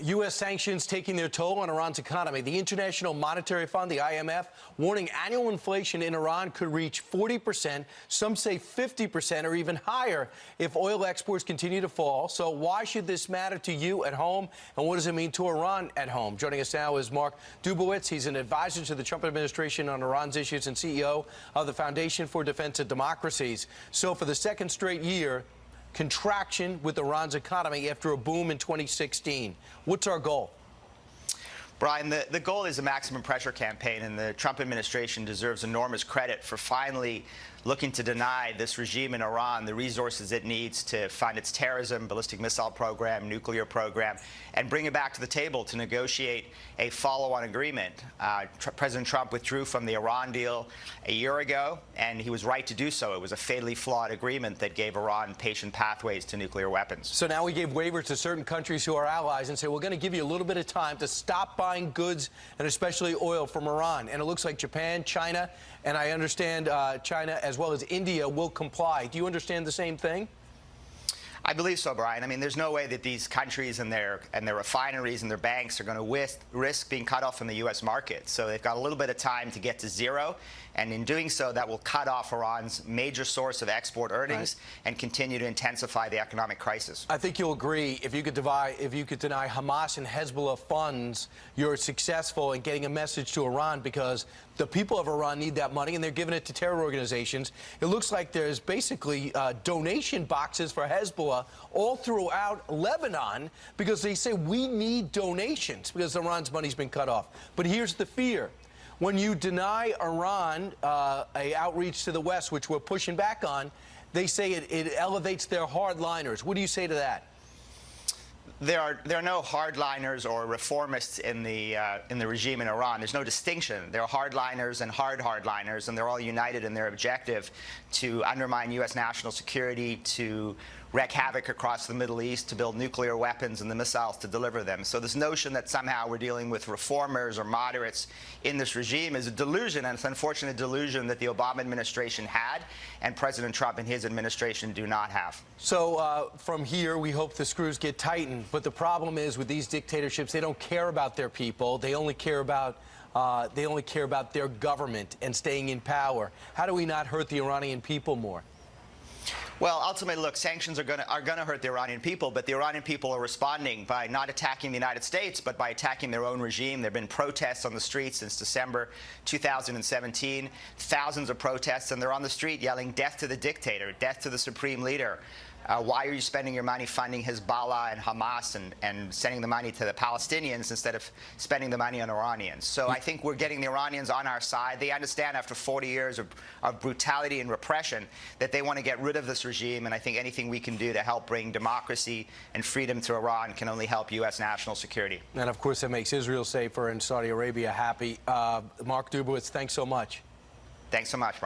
U.S. sanctions taking their toll on Iran's economy. The International Monetary Fund, the IMF, warning annual inflation in Iran could reach 40%. Some say 50% or even higher if oil exports continue to fall. So why should this matter to you at home? And what does it mean to Iran at home? Joining us now is Mark Dubowitz. He's an advisor to the Trump administration on Iran's issues and CEO of the Foundation for Defense of Democracies. So for the second straight year, contraction with Iran's economy after a boom in 2016. What's our goal? Brian, the goal is a maximum pressure campaign, and the Trump administration deserves enormous credit for finally looking to deny this regime in Iran the resources it needs to fund its terrorism, ballistic missile program, nuclear program, and bring it back to the table to negotiate a follow-on agreement. President Trump withdrew from the Iran deal a year ago, and he was right to do so. It was a fatally flawed agreement that gave Iran patient pathways to nuclear weapons. So now we gave waivers to certain countries who are allies and say, we're going to give you a little bit of time to stop buying goods and especially oil from Iran. And it looks like Japan, China, and I understand China as well as India will comply. Do you understand the same thing? I believe so, Brian. I mean, there's no way that these countries and their refineries and their banks are going to risk being cut off from the U.S. market. So they've got a little bit of time to get to zero, and in doing so, that will cut off Iran's major source of export earnings and continue to intensify the economic crisis. I think you'll agree if you could deny Hamas and Hezbollah funds, you're successful in getting a message to Iran, because the people of Iran need that money and they're giving it to terror organizations. It looks like there's basically donation boxes for Hezbollah all throughout Lebanon because they say we need donations because Iran's money's been cut off. But here's the fear. When you deny Iran a outreach to the West, which we're pushing back on, they say it elevates their hardliners. What do you say to that? There are no hardliners or reformists in the regime in Iran. There's no distinction. There are hardliners and hardliners, and they're all united in their objective to undermine U.S. national security, to wreak havoc across the Middle East, to build nuclear weapons and the missiles to deliver them. So this notion that somehow we're dealing with reformers or moderates in this regime is a delusion, and it's an unfortunate delusion that the Obama administration had and President Trump and his administration do not have. So from here, we hope the screws get tightened. But the problem is with these dictatorships, they don't care about their people. They only care about their government and staying in power. How do we not hurt the Iranian people more? Well, ultimately, look, sanctions are going to hurt the Iranian people, but the Iranian people are responding by not attacking the United States, but by attacking their own regime. There have been protests on the streets since December 2017, thousands of protests, and they're on the street yelling, "Death to the dictator, death to the supreme leader." Why are you spending your money funding Hezbollah and Hamas and sending the money to the Palestinians instead of spending the money on Iranians? So I think we're getting the Iranians on our side. They understand after 40 years of brutality and repression that they want to get rid of this regime, and I think anything we can do to help bring democracy and freedom to Iran can only help U.S. national security. And, of course, that makes Israel safer and Saudi Arabia happy. Mark Dubowitz, thanks so much. Thanks so much, Brian.